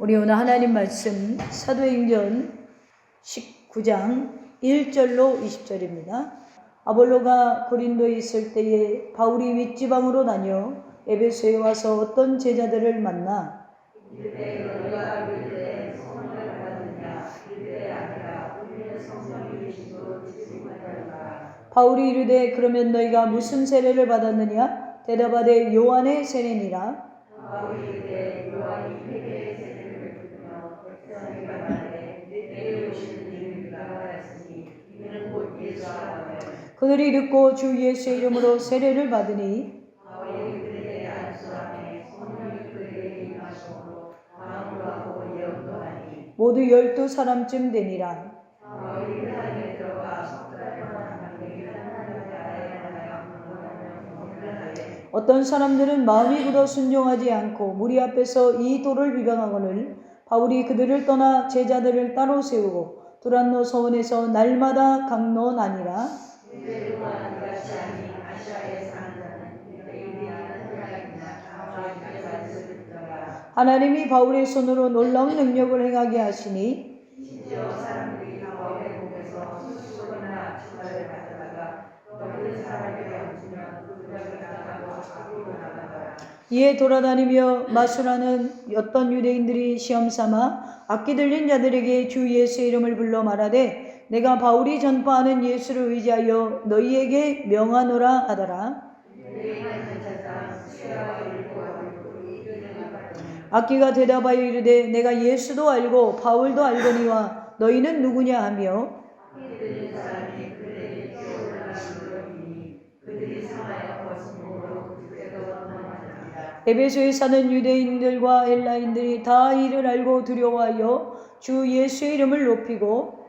우리 오늘 하나님 말씀 사도행전 19장 1절로 20절입니다. 아볼로가 고린도에 있을 때에 바울이 윗지방으로 다녀 에베소에 와서 어떤 제자들을 만나 바울이 이르되 그러면 너희가 무슨 세례를 받았느냐? 대답하되 요한의 세례니라. 그들이 듣고 주 예수의 이름으로 세례를 받으니 모두 12사람쯤 되니라. 어떤 사람들은 마음이 굳어 순종하지 않고 무리 앞에서 이 도를 비방하거늘 바울이 그들을 떠나 제자들을 따로 세우고 두란노 서원에서 날마다 강론하니라. 하나님이 바울의 손으로 놀라운 능력을 행하게 하시니 이에 돌아다니며 마술하는 어떤 유대인들이 시험삼아 악기 들린 자들에게 주 예수의 이름을 불러 말하되 내가 바울이 전파하는 예수를 의지하여 너희에게 명하노라 하더라. 악기가 대답하여 이르되 내가 예수도 알고 바울도 알거니와 너희는 누구냐 하며 에베소에 사는 유대인들과 헬라인들이 다 이를 알고 두려워하여 주 예수의 이름을 높이고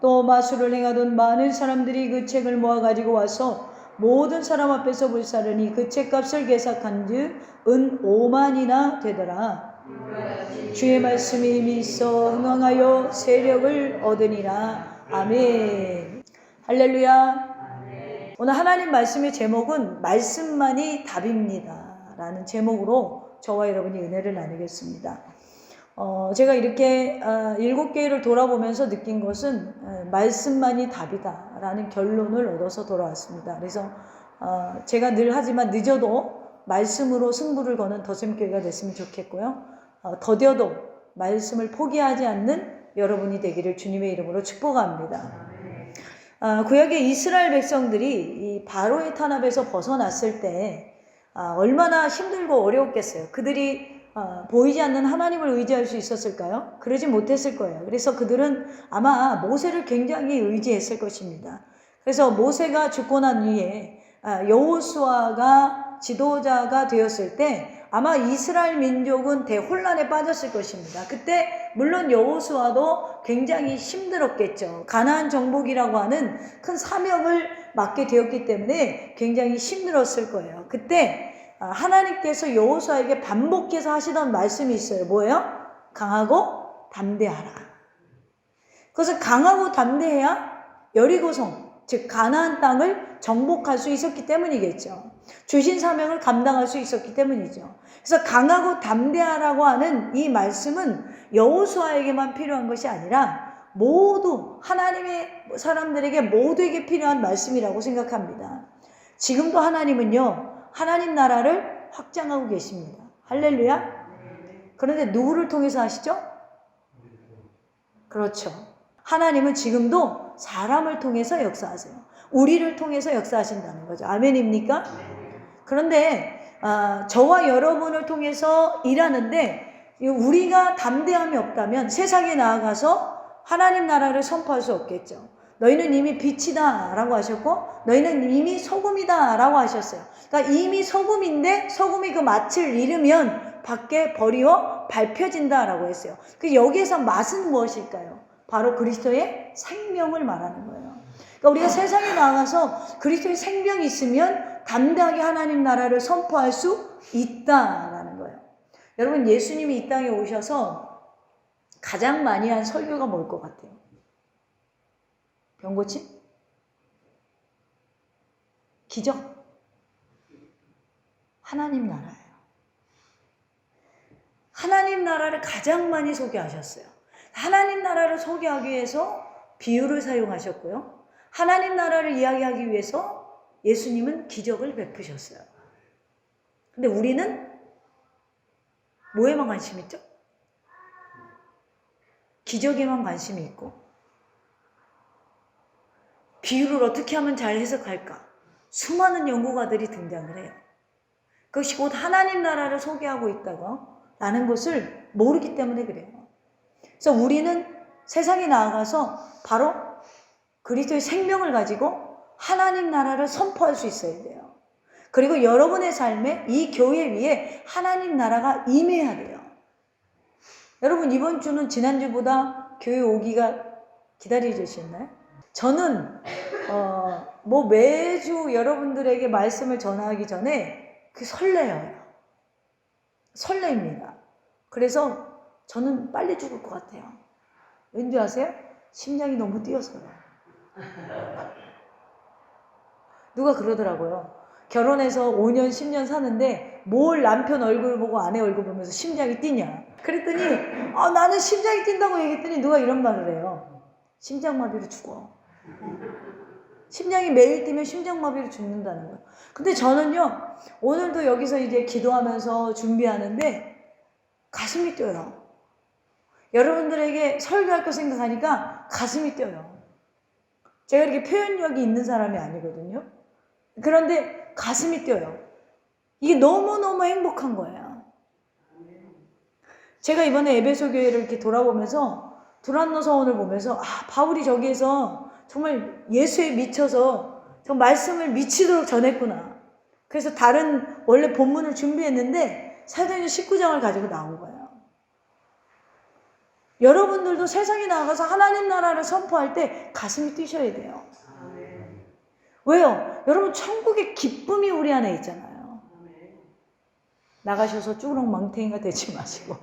또 마술을 행하던 많은 사람들이 그 책을 모아 가지고 와서 모든 사람 앞에서 불사르니 그 책값을 계삭한즉 은 5만이나 되더라. 주의 말씀이 힘이 있어 흥황하여 세력을 얻으니라. 아멘. 할렐루야. 오늘 하나님 말씀의 제목은 말씀만이 답입니다 라는 제목으로 저와 여러분이 은혜를 나누겠습니다. 제가 이렇게 7개를 돌아보면서 느낀 것은 말씀만이 답이다 라는 결론을 얻어서 돌아왔습니다. 그래서 제가 늘 하지만 늦어도 말씀으로 승부를 거는 더샘교회가 됐으면 좋겠고요. 더뎌도 말씀을 포기하지 않는 여러분이 되기를 주님의 이름으로 축복합니다. 구약의 이스라엘 백성들이 이 바로의 탄압에서 벗어났을 때 얼마나 힘들고 어려웠겠어요. 그들이 보이지 않는 하나님을 의지할 수 있었을까요? 그러지 못했을 거예요. 그래서 그들은 아마 모세를 굉장히 의지했을 것입니다. 그래서 모세가 죽고 난 후에 여호수아가 지도자가 되었을 때 아마 이스라엘 민족은 대혼란에 빠졌을 것입니다. 그때 물론 여호수아도 굉장히 힘들었겠죠. 가나안 정복이라고 하는 큰 사명을 맡게 되었기 때문에 굉장히 힘들었을 거예요. 그때 하나님께서 여호수아에게 반복해서 하시던 말씀이 있어요. 뭐예요? 강하고 담대하라. 그래서 강하고 담대해야 여리고성, 즉 가나안 땅을 정복할 수 있었기 때문이겠죠. 주신 사명을 감당할 수 있었기 때문이죠. 그래서 강하고 담대하라고 하는 이 말씀은 여호수아에게만 필요한 것이 아니라 모두 하나님의 사람들에게 모두에게 필요한 말씀이라고 생각합니다. 지금도 하나님은요, 하나님 나라를 확장하고 계십니다. 할렐루야. 그런데 누구를 통해서 하시죠? 그렇죠. 하나님은 지금도 사람을 통해서 역사하세요. 우리를 통해서 역사하신다는 거죠. 아멘입니까? 그런데 저와 여러분을 통해서 일하는데 우리가 담대함이 없다면 세상에 나아가서 하나님 나라를 선포할 수 없겠죠. 너희는 이미 빛이다 라고 하셨고 너희는 이미 소금이다 라고 하셨어요. 그러니까 이미 소금인데 소금이 그 맛을 잃으면 밖에 버리어 밟혀진다 라고 했어요. 그 여기에서 맛은 무엇일까요? 바로 그리스도의 생명을 말하는 거예요. 그러니까 우리가 세상에 나가서 그리스도의 생명이 있으면 담대하게 하나님 나라를 선포할 수 있다라는 거예요. 여러분, 예수님이 이 땅에 오셔서 가장 많이 한 설교가 뭘 것 같아요? 병고침? 기적? 하나님 나라예요. 하나님 나라를 가장 많이 소개하셨어요. 하나님 나라를 소개하기 위해서 비유를 사용하셨고요. 하나님 나라를 이야기하기 위해서 예수님은 기적을 베푸셨어요. 근데 우리는 뭐에만 관심 있죠? 기적에만 관심이 있고, 비유를 어떻게 하면 잘 해석할까? 수많은 연구가들이 등장을 해요. 그것이 곧 하나님 나라를 소개하고 있다고 라는 것을 모르기 때문에 그래요. 그래서 우리는 세상에 나아가서 바로 그리스도의 생명을 가지고 하나님 나라를 선포할 수 있어야 돼요. 그리고 여러분의 삶에 이 교회 위에 하나님 나라가 임해야 돼요. 여러분 이번 주는 지난주보다 교회 오기가 기다려지셨나요? 저는 매주 여러분들에게 말씀을 전하기 전에 설레요. 설레입니다. 그래서 저는 빨리 죽을 것 같아요. 왠지 아세요? 심장이 너무 뛰어서요. 누가 그러더라고요. 결혼해서 5년, 10년 사는데 뭘 남편 얼굴 보고 아내 얼굴 보면서 심장이 뛰냐. 그랬더니 나는 심장이 뛴다고 얘기했더니 누가 이런 말을 해요. 심장마비로 죽어. 심장이 매일 뛰면 심장마비로 죽는다는 거예요. 근데 저는요, 오늘도 여기서 이제 기도하면서 준비하는데 가슴이 뛰어요. 여러분들에게 설교할 거 생각하니까 가슴이 뛰어요. 제가 이렇게 표현력이 있는 사람이 아니거든요. 그런데 가슴이 뛰어요. 이게 너무너무 행복한 거예요. 제가 이번에 에베소 교회를 이렇게 돌아보면서 두란노 서원을 보면서 바울이 저기에서 정말 예수에 미쳐서 저 말씀을 미치도록 전했구나. 그래서 다른 원래 본문을 준비했는데 사도행전 19장을 가지고 나온 거예요. 여러분들도 세상에 나가서 하나님 나라를 선포할 때 가슴이 뛰셔야 돼요. 왜요? 여러분 천국의 기쁨이 우리 안에 있잖아요. 나가셔서 쭈그렁망태인가 되지 마시고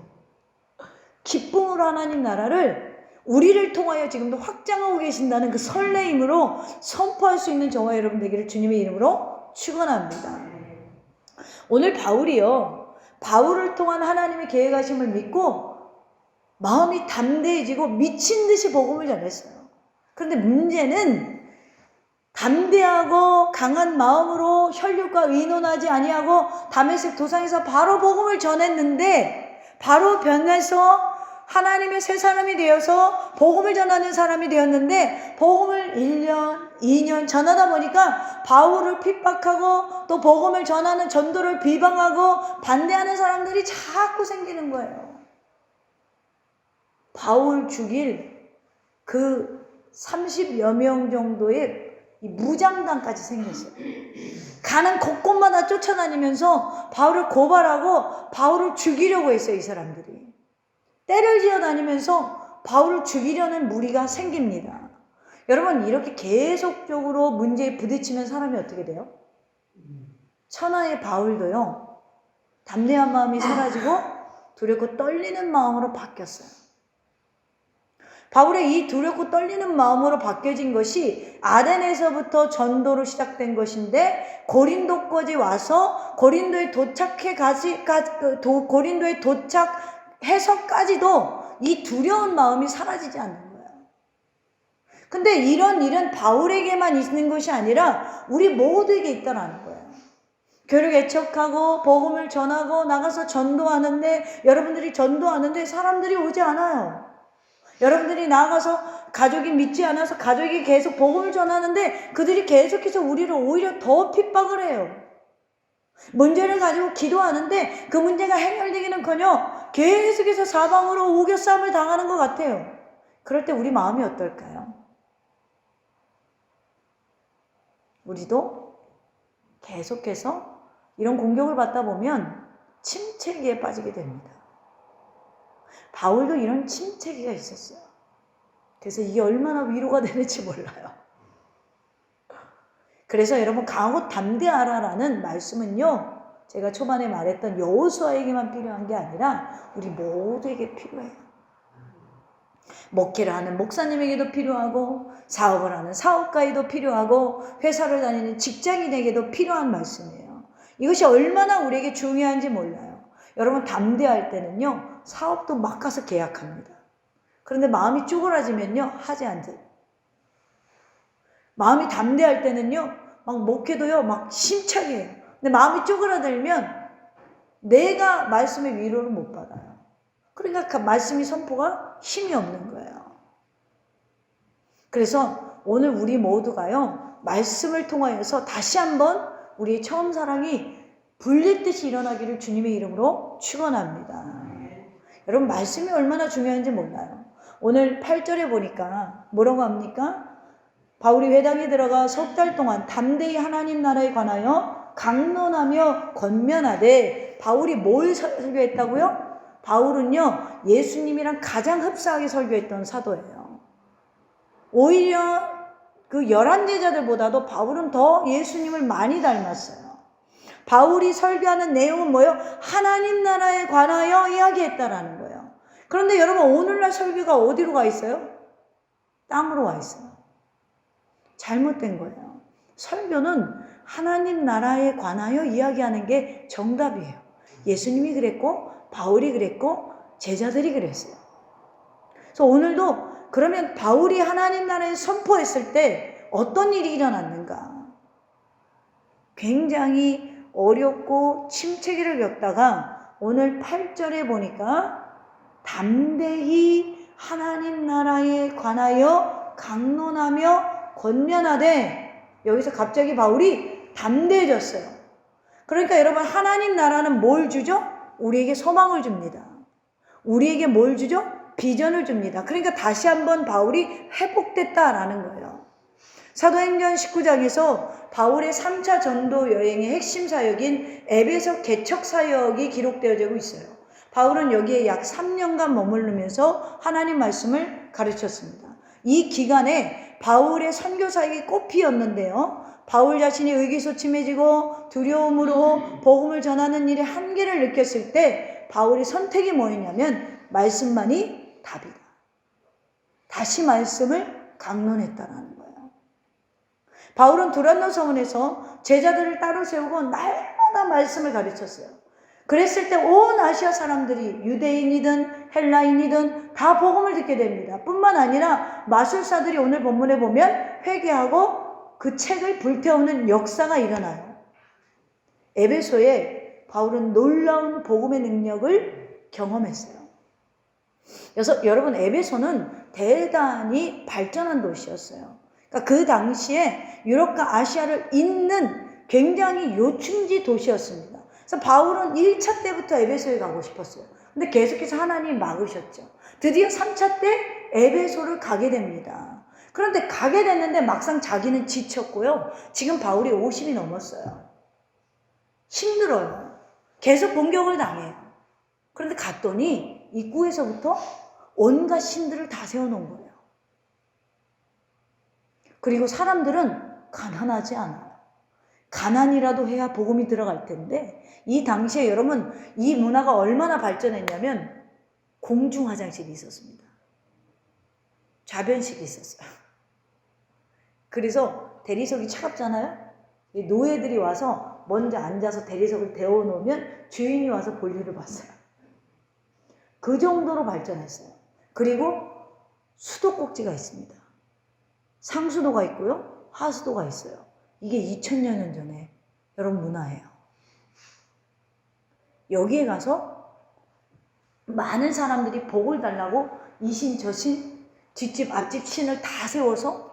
기쁨으로 하나님 나라를 우리를 통하여 지금도 확장하고 계신다는 그 설레임으로 선포할 수 있는 저와 여러분 되기를 주님의 이름으로 축원합니다. 오늘 바울을 통한 하나님의 계획하심을 믿고 마음이 담대해지고 미친 듯이 복음을 전했어요. 그런데 문제는 담대하고 강한 마음으로 혈육과 의논하지 아니하고 다메섹 도상에서 바로 복음을 전했는데 바로 변해서 하나님의 새 사람이 되어서 복음을 전하는 사람이 되었는데 복음을 1년, 2년 전하다 보니까 바울을 핍박하고 또 복음을 전하는 전도를 비방하고 반대하는 사람들이 자꾸 생기는 거예요. 바울 죽일 그 30여 명 정도의 무장단까지 생겼어요. 가는 곳곳마다 쫓아다니면서 바울을 고발하고 바울을 죽이려고 했어요. 이 사람들이. 때를 지어 다니면서 바울을 죽이려는 무리가 생깁니다. 여러분 이렇게 계속적으로 문제에 부딪히면 사람이 어떻게 돼요? 천하의 바울도요. 담대한 마음이 사라지고 두렵고 떨리는 마음으로 바뀌었어요. 바울의 이 두렵고 떨리는 마음으로 바뀌어진 것이 아덴에서부터 전도로 시작된 것인데 고린도까지 와서 고린도에 도착해서까지도 이 두려운 마음이 사라지지 않는 거예요. 근데 이런 일은 바울에게만 있는 것이 아니라 우리 모두에게 있다라는 거예요. 교회를 개척하고 복음을 전하고 나가서 전도하는데 여러분들이 전도하는데 사람들이 오지 않아요. 여러분들이 나가서 가족이 믿지 않아서 가족이 계속 복음을 전하는데 그들이 계속해서 우리를 오히려 더 핍박을 해요. 문제를 가지고 기도하는데 그 문제가 해결되기는커녕 계속해서 사방으로 우겨싸움을 당하는 것 같아요. 그럴 때 우리 마음이 어떨까요? 우리도 계속해서 이런 공격을 받다 보면 침체기에 빠지게 됩니다. 바울도 이런 침체기가 있었어요. 그래서 이게 얼마나 위로가 되는지 몰라요. 그래서 여러분 강하고 담대하라라는 말씀은요. 제가 초반에 말했던 여호수아에게만 필요한 게 아니라 우리 모두에게 필요해요. 목회를 하는 목사님에게도 필요하고 사업을 하는 사업가에도 필요하고 회사를 다니는 직장인에게도 필요한 말씀이에요. 이것이 얼마나 우리에게 중요한지 몰라요. 여러분 담대할 때는요. 사업도 막 가서 계약합니다. 그런데 마음이 쪼그라지면요, 하지 않아요. 마음이 담대할 때는요, 막 목회도요, 막 심차게 해요. 근데 마음이 쪼그라들면 내가 말씀의 위로를 못 받아요. 그러니까 그 말씀이 선포가 힘이 없는 거예요. 그래서 오늘 우리 모두가요, 말씀을 통하여서 다시 한번 우리의 처음 사랑이 불릴듯이 일어나기를 주님의 이름으로 축원합니다. 여러분, 말씀이 얼마나 중요한지 몰라요. 오늘 8절에 보니까 뭐라고 합니까? 바울이 회당에 들어가 석 달 동안 담대히 하나님 나라에 관하여 강론하며 권면하되, 바울이 뭘 설교했다고요? 바울은요, 예수님이랑 가장 흡사하게 설교했던 사도예요. 오히려 그 11제자들보다도 바울은 더 예수님을 많이 닮았어요. 바울이 설교하는 내용은 뭐예요? 하나님 나라에 관하여 이야기했다라는 거예요. 그런데 여러분, 오늘날 설교가 어디로 가 있어요? 땅으로 와 있어요. 잘못된 거예요. 설교는 하나님 나라에 관하여 이야기하는 게 정답이에요. 예수님이 그랬고, 바울이 그랬고, 제자들이 그랬어요. 그래서 오늘도 그러면 바울이 하나님 나라에 선포했을 때 어떤 일이 일어났는가? 굉장히 어렵고 침체기를 겪다가 오늘 8절에 보니까 담대히 하나님 나라에 관하여 강론하며 권면하되, 여기서 갑자기 바울이 담대해졌어요. 그러니까 여러분, 하나님 나라는 뭘 주죠? 우리에게 소망을 줍니다. 우리에게 뭘 주죠? 비전을 줍니다. 그러니까 다시 한번 바울이 회복됐다라는 거예요. 사도행전 19장에서 바울의 3차 전도 여행의 핵심 사역인 에베소 개척 사역이 기록되어지고 있어요. 바울은 여기에 약 3년간 머무르면서 하나님 말씀을 가르쳤습니다. 이 기간에 바울의 선교 사역이 꽃피었는데요, 바울 자신이 의기소침해지고 두려움으로 복음을 전하는 일에 한계를 느꼈을 때 바울의 선택이 뭐였냐면 말씀만이 답이다. 다시 말씀을 강론했다라는 거예요. 바울은 두란노 성원에서 제자들을 따로 세우고 날마다 말씀을 가르쳤어요. 그랬을 때 온 아시아 사람들이 유대인이든 헬라인이든 다 복음을 듣게 됩니다. 뿐만 아니라 마술사들이 오늘 본문에 보면 회개하고 그 책을 불태우는 역사가 일어나요. 에베소에 바울은 놀라운 복음의 능력을 경험했어요. 그래서 여러분, 에베소는 대단히 발전한 도시였어요. 그러니까 그 당시에 유럽과 아시아를 잇는 굉장히 요충지 도시였습니다. 그래서 바울은 1차 때부터 에베소에 가고 싶었어요. 근데 계속해서 하나님이 막으셨죠. 드디어 3차 때 에베소를 가게 됩니다. 그런데 가게 됐는데 막상 자기는 지쳤고요. 지금 바울이 50이 넘었어요. 힘들어요. 계속 공격을 당해요. 그런데 갔더니 입구에서부터 온갖 신들을 다 세워놓은 거예요. 그리고 사람들은 가난하지 않아요. 가난이라도 해야 복음이 들어갈 텐데, 이 당시에 여러분, 이 문화가 얼마나 발전했냐면 공중 화장실이 있었습니다. 좌변식이 있었어요. 그래서 대리석이 차갑잖아요. 노예들이 와서 먼저 앉아서 대리석을 데워놓으면 주인이 와서 볼일을 봤어요. 그 정도로 발전했어요. 그리고 수도꼭지가 있습니다. 상수도가 있고요, 하수도가 있어요. 이게 2000년 전에 여러분 문화예요. 여기에 가서 많은 사람들이 복을 달라고 이신 저신 뒷집 앞집 신을 다 세워서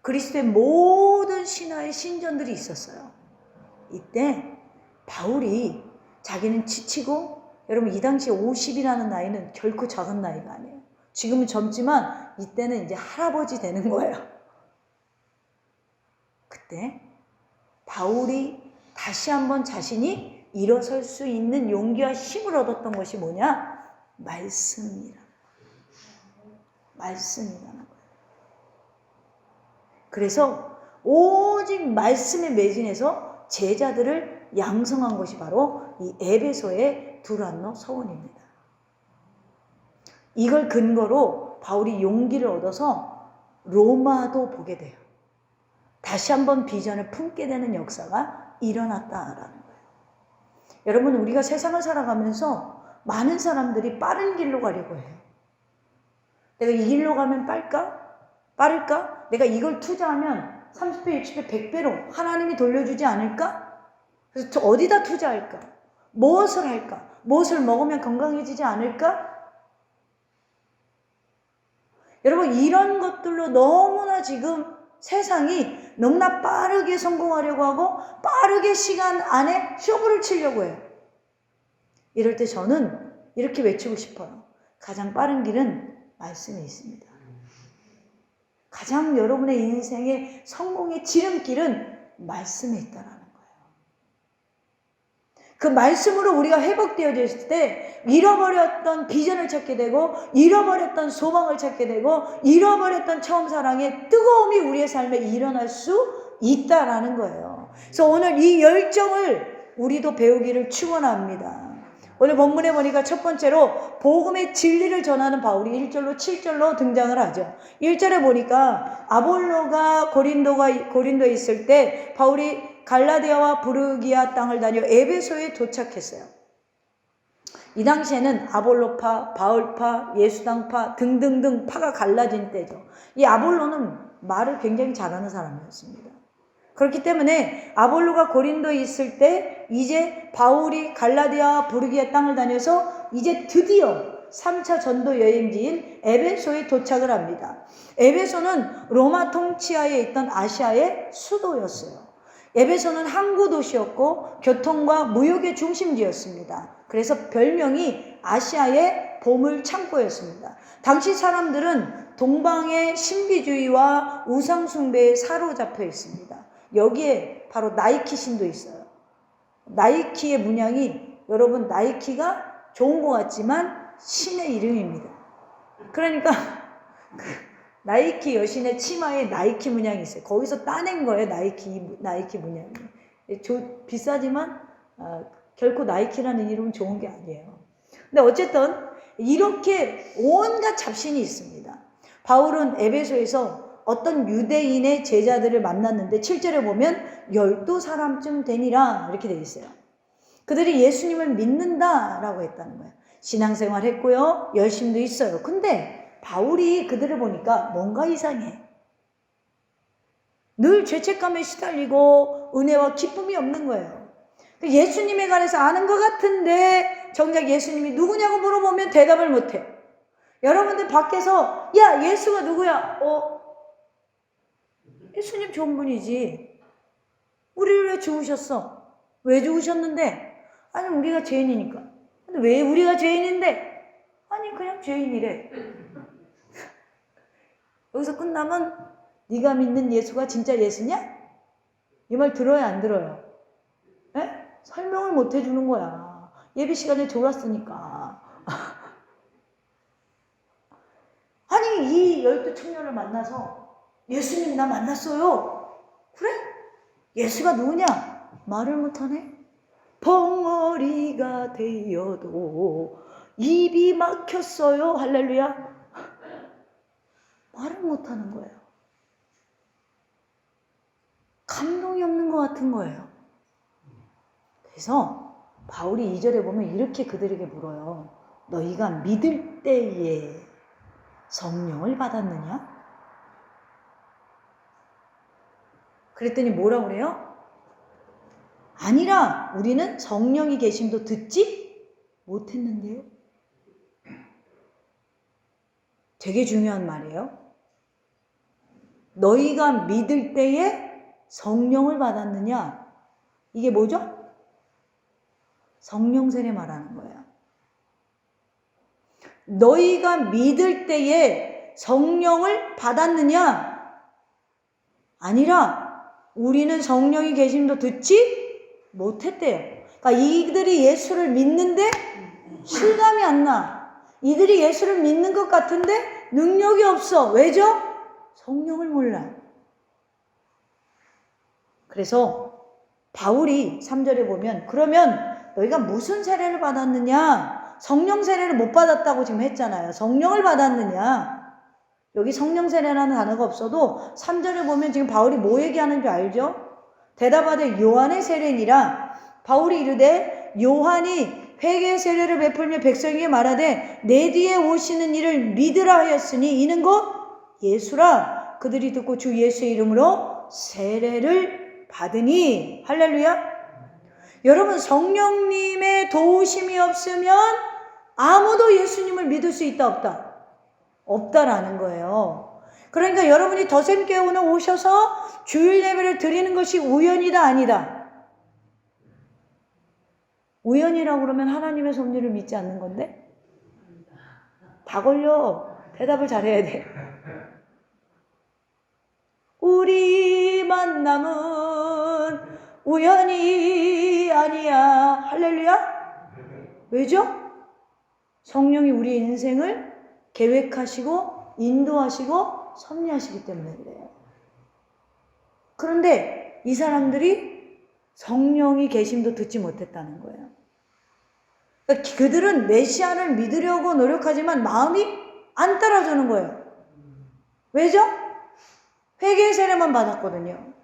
그리스도의 모든 신화의 신전들이 있었어요. 이때 바울이 자기는 지치고, 여러분 이 당시에 50이라는 나이는 결코 작은 나이가 아니에요. 지금은 젊지만 이때는 이제 할아버지 되는 거예요. 그때 바울이 다시 한번 자신이 일어설 수 있는 용기와 힘을 얻었던 것이 뭐냐? 말씀이라는 거예요. 그래서 오직 말씀에 매진해서 제자들을 양성한 것이 바로 이 에베소의 두란노 서원입니다. 이걸 근거로 바울이 용기를 얻어서 로마도 보게 돼요. 다시 한번 비전을 품게 되는 역사가 일어났다라는 거예요. 여러분, 우리가 세상을 살아가면서 많은 사람들이 빠른 길로 가려고 해요. 내가 이 길로 가면 빠를까? 내가 이걸 투자하면 30배, 60배, 100배로 하나님이 돌려주지 않을까? 그래서 저 어디다 투자할까? 무엇을 할까? 무엇을 먹으면 건강해지지 않을까? 여러분, 이런 것들로 너무나 지금 세상이 너무나 빠르게 성공하려고 하고 빠르게 시간 안에 쇼부를 치려고 해요. 이럴 때 저는 이렇게 외치고 싶어요. 가장 빠른 길은 말씀에 있습니다. 가장 여러분의 인생의 성공의 지름길은 말씀에 있다라는 거예요. 그 말씀으로 우리가 회복되어졌을 때 잃어버렸던 비전을 찾게 되고 잃어버렸던 소망을 찾게 되고 잃어버렸던 처음 사랑의 뜨거움이 우리의 삶에 일어날 수 있다라는 거예요. 그래서 오늘 이 열정을 우리도 배우기를 축원합니다. 오늘 본문에 보니까 첫 번째로 복음의 진리를 전하는 바울이 1절로 7절로 등장을 하죠. 1절에 보니까 아볼로가 고린도에 있을 때 바울이 갈라디아와 부르기아 땅을 다녀 에베소에 도착했어요. 이 당시에는 아볼로파, 바울파, 예수당파 등등등 파가 갈라진 때죠. 이 아볼로는 말을 굉장히 잘하는 사람이었습니다. 그렇기 때문에 아볼로가 고린도에 있을 때 이제 바울이 갈라디아와 부르기아 땅을 다녀서 이제 드디어 3차 전도 여행지인 에베소에 도착을 합니다. 에베소는 로마 통치하에 있던 아시아의 수도였어요. 에베소는 항구 도시였고 교통과 무역의 중심지였습니다. 그래서 별명이 아시아의 보물 창고였습니다. 당시 사람들은 동방의 신비주의와 우상숭배에 사로잡혀 있습니다. 여기에 바로 나이키 신도 있어요. 나이키의 문양이 여러분 나이키가 좋은 것 같지만 신의 이름입니다. 그러니까 나이키 여신의 치마에 나이키 문양이 있어요. 거기서 따낸 거예요. 나이키 문양이. 비싸지만 결코 나이키라는 이름은 좋은 게 아니에요. 근데 어쨌든 이렇게 온갖 잡신이 있습니다. 바울은 에베소에서 어떤 유대인의 제자들을 만났는데 7절에 보면 12사람쯤 되니라 이렇게 되어 있어요. 그들이 예수님을 믿는다라고 했다는 거예요. 신앙생활 했고요. 열심도 있어요. 근데 바울이 그들을 보니까 뭔가 이상해. 늘 죄책감에 시달리고 은혜와 기쁨이 없는 거예요. 예수님에 관해서 아는 것 같은데 정작 예수님이 누구냐고 물어보면 대답을 못해요. 여러분들 밖에서 야 예수가 누구야? 예수님 좋은 분이지. 우리를 왜 죽으셨어? 왜 죽으셨는데? 아니 우리가 죄인이니까. 근데 왜 우리가 죄인인데? 아니 그냥 죄인이래. 여기서 끝나면 네가 믿는 예수가 진짜 예수냐? 이 말 들어요 안 들어요? 에? 설명을 못 해주는 거야. 예배 시간에 졸았으니까. 아니 이 12청년을 만나서 예수님 나 만났어요. 그래? 예수가 누구냐? 말을 못하네. 벙어리가 되어도 입이 막혔어요. 할렐루야. 말을 못하는 거예요. 감동이 없는 것 같은 거예요. 그래서 바울이 2절에 보면 이렇게 그들에게 물어요. 너희가 믿을 때에 성령을 받았느냐? 그랬더니 뭐라고 그래요? 아니라 우리는 성령이 계심도 듣지 못했는데요. 되게 중요한 말이에요. 너희가 믿을 때에 성령을 받았느냐? 이게 뭐죠? 성령 세례 말하는 거예요. 너희가 믿을 때에 성령을 받았느냐? 아니라 우리는 성령이 계심도 듣지 못했대요. 그러니까 이들이 예수를 믿는데 실감이 안 나. 이들이 예수를 믿는 것 같은데 능력이 없어. 왜죠? 성령을 몰라. 그래서 바울이 3절에 보면 그러면 너희가 무슨 세례를 받았느냐? 성령 세례를 못 받았다고 지금 했잖아요. 성령을 받았느냐? 여기 성령 세례라는 단어가 없어도 3절에 보면 지금 바울이 뭐 얘기하는 줄 알죠? 대답하되 요한의 세례니라. 바울이 이르되 요한이 회개의 세례를 베풀며 백성에게 말하되 내 뒤에 오시는 이를 믿으라 하였으니 이는 곧 예수라. 그들이 듣고 주 예수의 이름으로 세례를 받으니. 할렐루야. 여러분, 성령님의 도우심이 없으면 아무도 예수님을 믿을 수 있다 없다? 없다라는 거예요. 그러니까 여러분이 더샘교회 오늘 오셔서 주일 예배를 드리는 것이 우연이다 아니다? 우연이라고 그러면 하나님의 섭리를 믿지 않는 건데? 다 걸려. 대답을 잘해야 돼. 우리 만남은 우연이 아니야. 할렐루야. 왜죠? 성령이 우리의 인생을 계획하시고 인도하시고 섭리하시기 때문에 그래요. 그런데 이 사람들이 성령이 계심도 듣지 못했다는 거예요. 그러니까 그들은 메시아를 믿으려고 노력하지만 마음이 안 따라주는 거예요. 왜죠? 회개의 세례만 받았거든요.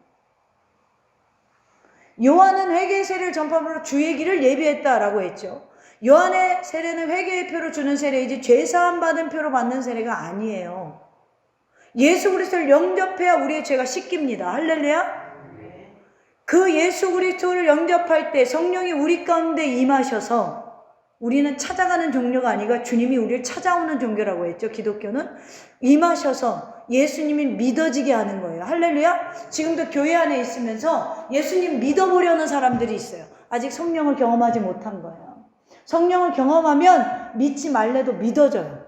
요한은 회개의 세례를 전파함으로 주의 길을 예비했다라고 했죠. 요한의 세례는 회개의 표로 주는 세례이지 죄사함 받은 표로 받는 세례가 아니에요. 예수 그리스도를 영접해야 우리의 죄가 씻깁니다. 할렐루야. 그 예수 그리스도를 영접할 때 성령이 우리 가운데 임하셔서 우리는 찾아가는 종교가 아니라 주님이 우리를 찾아오는 종교라고 했죠. 기독교는 임하셔서 예수님이 믿어지게 하는 거예요. 할렐루야. 지금도 교회 안에 있으면서 예수님 믿어보려는 사람들이 있어요. 아직 성령을 경험하지 못한 거예요. 성령을 경험하면 믿지 말래도 믿어져요.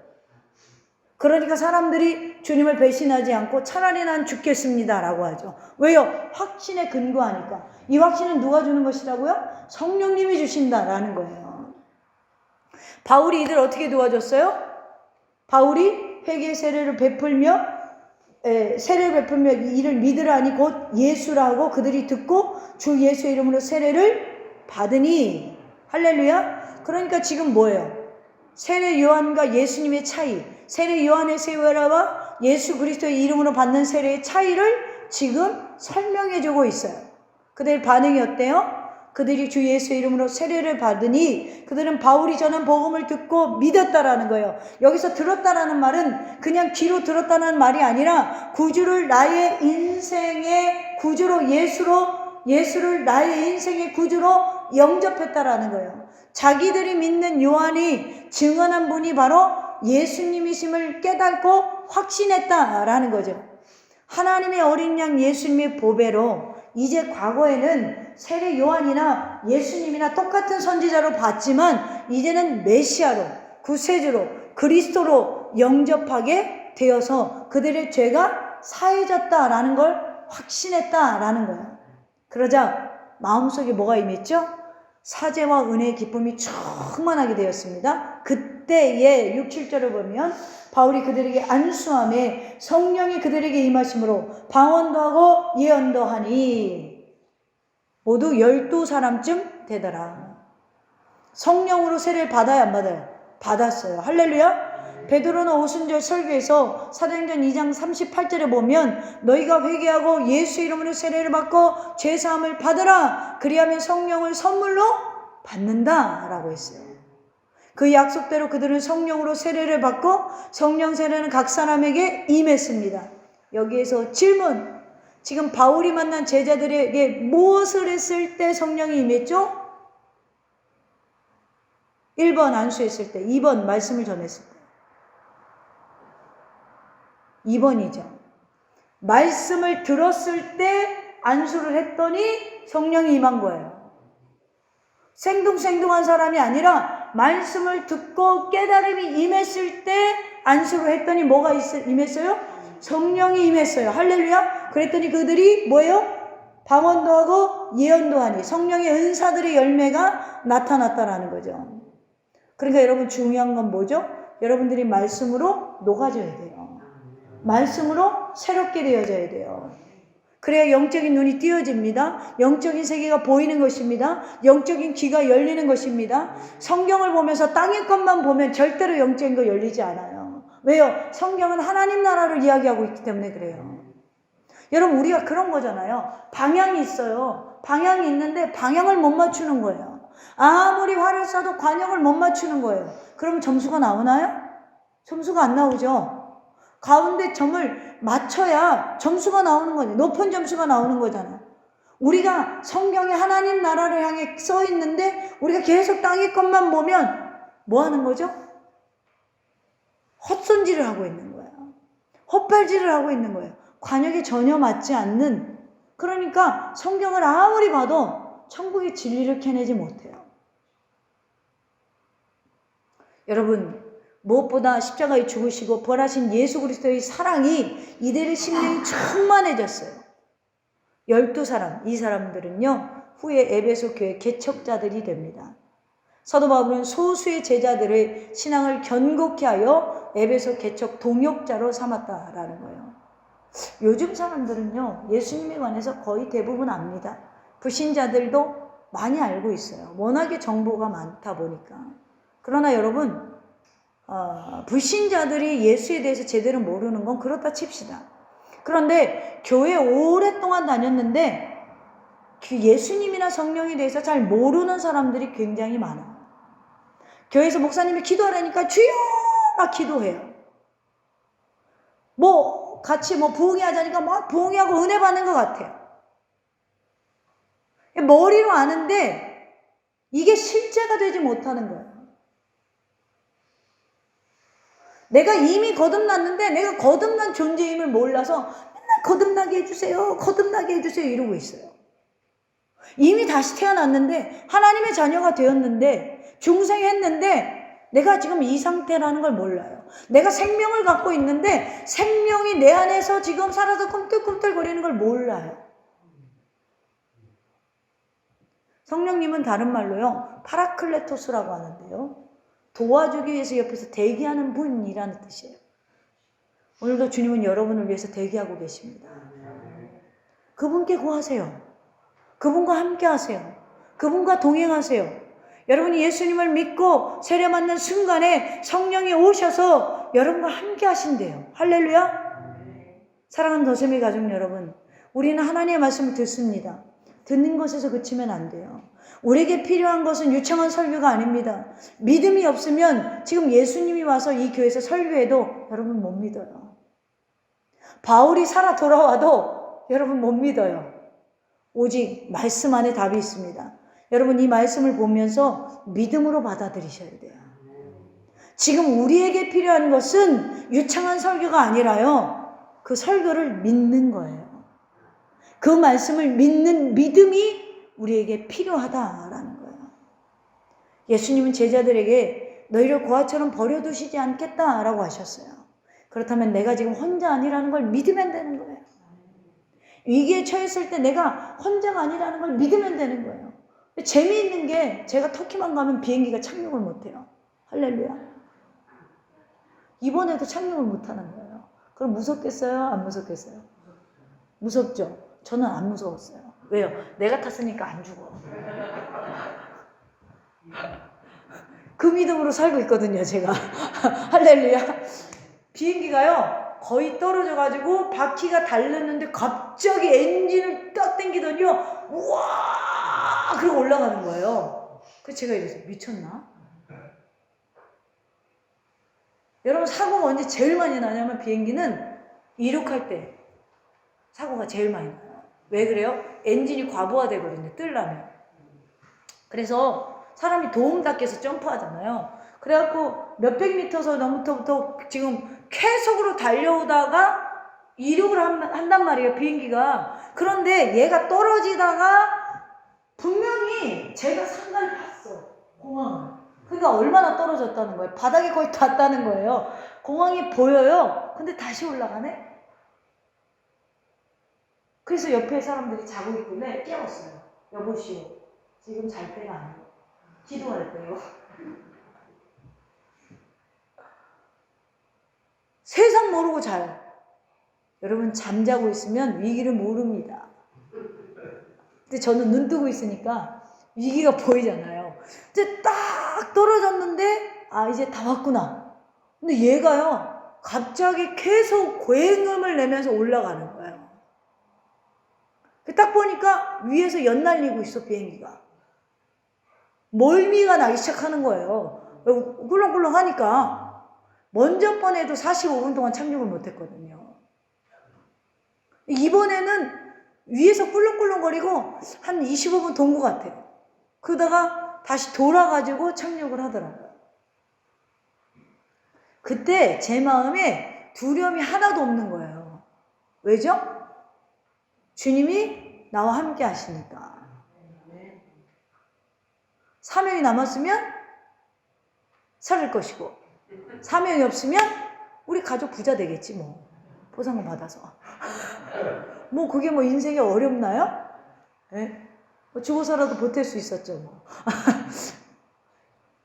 그러니까 사람들이 주님을 배신하지 않고 차라리 난 죽겠습니다 라고 하죠. 왜요? 확신에 근거하니까. 이 확신은 누가 주는 것이라고요? 성령님이 주신다라는 거예요. 바울이 이들 어떻게 도와줬어요? 바울이 회개의 세례를 베풀며 이를 믿으라니 곧 예수라고 그들이 듣고 주 예수의 이름으로 세례를 받으니. 할렐루야. 그러니까 지금 뭐예요? 세례 요한과 예수님의 차이, 세례 요한의 세례와 예수 그리스도의 이름으로 받는 세례의 차이를 지금 설명해 주고 있어요. 그들 반응이 어때요? 그들이 주 예수의 이름으로 세례를 받으니 그들은 바울이 전한 복음을 듣고 믿었다라는 거예요. 여기서 들었다라는 말은 그냥 귀로 들었다는 말이 아니라 구주를 나의 인생의 구주로 예수를 나의 인생의 구주로 영접했다라는 거예요. 자기들이 믿는 요한이 증언한 분이 바로 예수님이심을 깨닫고 확신했다라는 거죠. 하나님의 어린 양 예수님의 보배로 이제 과거에는 세례 요한이나 예수님이나 똑같은 선지자로 봤지만 이제는 메시아로, 구세주로, 그리스도로 영접하게 되어서 그들의 죄가 사해졌다라는 걸 확신했다라는 거예요. 그러자 마음속에 뭐가 임했죠? 사제와 은혜의 기쁨이 충만하게 되었습니다. 그때의 6, 7절을 보면 바울이 그들에게 안수함에 성령이 그들에게 임하심으로 방언도 하고 예언도 하니 모두 12사람쯤 되더라. 성령으로 세례를 받아야 안 받아요? 받았어요. 할렐루야. 베드로는 오순절 설교에서 사도행전 2장 38절에 보면 너희가 회개하고 예수 이름으로 세례를 받고 죄사함을 받으라. 그리하면 성령을 선물로 받는다 라고 했어요. 그 약속대로 그들은 성령으로 세례를 받고 성령 세례는 각 사람에게 임했습니다. 여기에서 질문. 지금 바울이 만난 제자들에게 무엇을 했을 때 성령이 임했죠? 1번 안수했을 때, 2번 말씀을 전했을 때. 2번이죠. 말씀을 들었을 때 안수를 했더니 성령이 임한 거예요. 생뚱생뚱한 사람이 아니라 말씀을 듣고 깨달음이 임했을 때 안수를 했더니 뭐가 임했어요? 성령이 임했어요. 할렐루야. 그랬더니 그들이 뭐예요? 방언도 하고 예언도 하니 성령의 은사들의 열매가 나타났다라는 거죠. 그러니까 여러분 중요한 건 뭐죠? 여러분들이 말씀으로 녹아져야 돼요. 말씀으로 새롭게 되어져야 돼요. 그래야 영적인 눈이 띄어집니다. 영적인 세계가 보이는 것입니다. 영적인 귀가 열리는 것입니다. 성경을 보면서 땅의 것만 보면 절대로 영적인 거 열리지 않아요. 왜요? 성경은 하나님 나라를 이야기하고 있기 때문에 그래요. 여러분 우리가 그런 거잖아요. 방향이 있어요. 방향이 있는데 방향을 못 맞추는 거예요. 아무리 화를 쏴도 관역을 못 맞추는 거예요. 그러면 점수가 나오나요? 점수가 안 나오죠. 가운데 점을 맞춰야 점수가 나오는 거죠. 높은 점수가 나오는 거잖아요. 우리가 성경에 하나님 나라를 향해 써 있는데 우리가 계속 땅의 것만 보면 뭐 하는 거죠? 헛손질을 하고 있는 거예요. 헛발질을 하고 있는 거예요. 관역에 전혀 맞지 않는, 그러니까 성경을 아무리 봐도 천국의 진리를 캐내지 못해요. 여러분, 무엇보다 십자가에 죽으시고 부활하신 예수 그리스도의 사랑이 이들의 심령이 충만해졌어요. 12사람, 이 사람들은요 후에 에베소 교회 개척자들이 됩니다. 사도 바울은 소수의 제자들의 신앙을 견고케 하여 에베소 개척 동역자로 삼았다라는 거예요. 요즘 사람들은요 예수님에 관해서 거의 대부분 압니다. 불신자들도 많이 알고 있어요. 워낙에 정보가 많다 보니까. 그러나 여러분, 불신자들이 예수에 대해서 제대로 모르는 건 그렇다 칩시다. 그런데 교회 오랫동안 다녔는데 그 예수님이나 성령에 대해서 잘 모르는 사람들이 굉장히 많아요. 교회에서 목사님이 기도하라니까 주여 막 기도해요. 뭐 같이 부흥회 하자니까 막 부흥회하고 은혜 받는 것 같아요. 머리로 아는데 이게 실제가 되지 못하는 거예요. 내가 이미 거듭났는데 내가 거듭난 존재임을 몰라서 맨날 거듭나게 해주세요, 거듭나게 해주세요 이러고 있어요. 이미 다시 태어났는데 하나님의 자녀가 되었는데 중생했는데 내가 지금 이 상태라는 걸 몰라요. 내가 생명을 갖고 있는데 생명이 내 안에서 지금 살아서 꿈틀꿈틀거리는 걸 몰라요. 성령님은 다른 말로요 파라클레토스라고 하는데요, 도와주기 위해서 옆에서 대기하는 분이라는 뜻이에요. 오늘도 주님은 여러분을 위해서 대기하고 계십니다. 그분께 구하세요. 그분과 함께 하세요. 그분과 동행하세요. 여러분이 예수님을 믿고 세례 맞는 순간에 성령이 오셔서 여러분과 함께 하신대요. 할렐루야. 사랑하는 더세미 가족 여러분, 우리는 하나님의 말씀을 듣습니다. 듣는 것에서 그치면 안 돼요. 우리에게 필요한 것은 유창한 설교가 아닙니다. 믿음이 없으면 지금 예수님이 와서 이 교회에서 설교해도 여러분 못 믿어요. 바울이 살아 돌아와도 여러분 못 믿어요. 오직 말씀 안에 답이 있습니다. 여러분 이 말씀을 보면서 믿음으로 받아들이셔야 돼요. 지금 우리에게 필요한 것은 유창한 설교가 아니라요, 그 설교를 믿는 거예요. 그 말씀을 믿는 믿음이 우리에게 필요하다라는 거예요. 예수님은 제자들에게 너희를 고아처럼 버려두시지 않겠다라고 하셨어요. 그렇다면 내가 지금 혼자 아니라는 걸 믿으면 되는 거예요. 위기에 처했을 때 내가 혼자가 아니라는 걸 믿으면 되는 거예요. 재미있는 게 제가 터키만 가면 비행기가 착륙을 못해요. 할렐루야. 이번에도 착륙을 못하는 거예요. 그럼 무섭겠어요? 안 무섭겠어요? 무섭죠? 저는 안 무서웠어요. 왜요? 내가 탔으니까 안 죽어. 그 믿음으로 살고 있거든요, 제가. 할렐루야. 비행기가요 거의 떨어져가지고 바퀴가 달렸는데 갑자기 엔진을 딱 당기더니요, 우와! 그러고 올라가는 거예요. 그래서 제가 이랬어요. 미쳤나? 여러분, 사고가 언제 제일 많이 나냐면 비행기는 이륙할 때 사고가 제일 많이 나요. 왜 그래요? 엔진이 과부하되거든요, 뜨려면. 그래서 사람이 도움닫기에서 점프하잖아요. 그래갖고 몇백 미터서 넘부터 지금 쾌속으로 달려오다가 이륙을 한단 말이에요, 비행기가. 그런데 얘가 떨어지다가 분명히 제가 상단을 봤어, 공항을. 그러니까 얼마나 떨어졌다는 거예요. 바닥에 거의 닿았다는 거예요. 공항이 보여요. 근데 다시 올라가네. 그래서 옆에 사람들이 자고 있길래 깨웠어요. 여보시오, 지금 잘 때가 아니에요. 기도할 거예요. 세상 모르고 자요. 여러분, 잠자고 있으면 위기를 모릅니다. 근데 저는 눈 뜨고 있으니까 위기가 보이잖아요. 이제 딱 떨어졌는데 이제 다 왔구나. 근데 얘가요 갑자기 계속 굉음을 내면서 올라가는 거예요. 딱 보니까 위에서 연날리고 있어, 비행기가. 멀미가 나기 시작하는 거예요. 꿀렁꿀렁 하니까. 먼저 번에도 45분 동안 착륙을 못했거든요. 이번에는 위에서 꿀렁꿀렁거리고 한 25분 돈 것 같아요. 그러다가 다시 돌아가지고 착륙을 하더라고요. 그때 제 마음에 두려움이 하나도 없는 거예요. 왜죠? 주님이 나와 함께 하시니까. 사명이 남았으면 살을 것이고, 사명이 없으면 우리 가족 부자 되겠지 뭐. 보상금 받아서. 뭐 그게 뭐 인생이 어렵나요? 네? 죽어서라도 버틸 수 있었죠 뭐.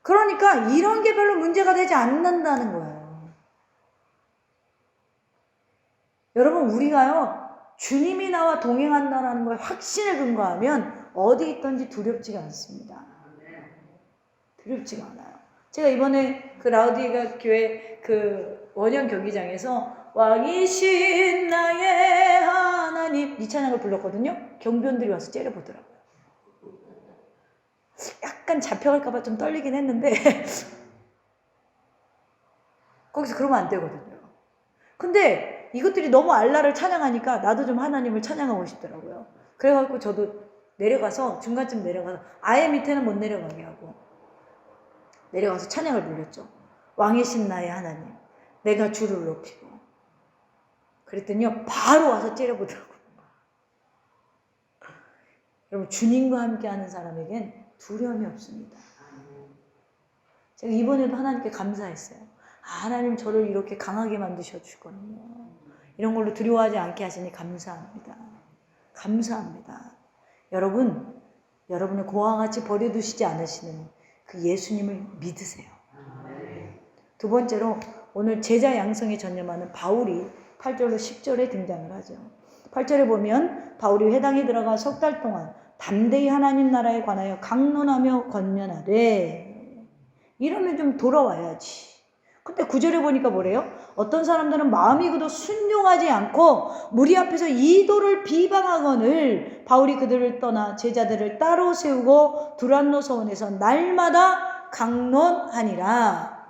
그러니까 이런 게 별로 문제가 되지 않는다는 거예요. 여러분, 우리가요, 주님이 나와 동행한다는 걸 확신에 근거하면 어디 있든지 두렵지가 않습니다. 두렵지가 않아요. 제가 이번에 그 라우디가 교회 그 원형 경기장에서 왕이신 나의 하나님 이 찬양을 불렀거든요. 경비원들이 와서 째려보더라고요. 약간 잡혀갈까봐 좀 떨리긴 했는데 거기서 그러면 안 되거든요. 근데 이것들이 너무 알라를 찬양하니까 나도 좀 하나님을 찬양하고 싶더라고요. 그래갖고 저도 내려가서 중간쯤 내려가서 아예 밑에는 못 내려가게 하고 내려가서 찬양을 불렸죠. 왕이신 나의 하나님, 내가 주를 높이고. 그랬더니요, 바로 와서 째려보더라고요. 여러분, 주님과 함께하는 사람에겐 두려움이 없습니다. 제가 이번에도 하나님께 감사했어요. 하나님 저를 이렇게 강하게 만드셔 주거든요. 이런 걸로 두려워하지 않게 하시니 감사합니다. 감사합니다. 여러분, 여러분을 고아와 같이 버려두시지 않으시는 그 예수님을 믿으세요. 두 번째로 오늘 제자 양성에 전념하는 바울이 8절로 10절에 등장을 하죠. 8절에 보면 바울이 회당에 들어가 석 달 동안 담대히 하나님 나라에 관하여 강론하며 권면하되, 이러면 좀 돌아와야지. 근데 9절에 보니까 뭐래요? 어떤 사람들은 마음이 굳어 순종하지 않고 무리 앞에서 이도를 비방하거늘 바울이 그들을 떠나 제자들을 따로 세우고 두란노 서원에서 날마다 강론하니라.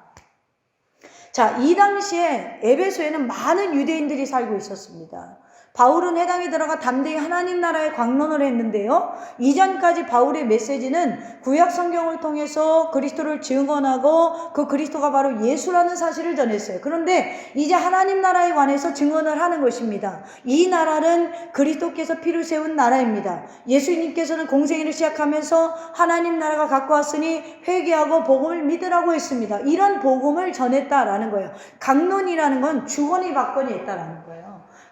자, 이 당시에 에베소에는 많은 유대인들이 살고 있었습니다. 바울은 회당에 들어가 담대히 하나님 나라에 강론을 했는데요. 이전까지 바울의 메시지는 구약 성경을 통해서 그리스도를 증언하고 그 그리스도가 바로 예수라는 사실을 전했어요. 그런데 이제 하나님 나라에 관해서 증언을 하는 것입니다. 이 나라는 그리스도께서 피를 세운 나라입니다. 예수님께서는 공생애를 시작하면서 하나님 나라가 갖고 왔으니 회개하고 복음을 믿으라고 했습니다. 이런 복음을 전했다라는 거예요. 강론이라는 건 주거니 받거니 했다라는 거예요.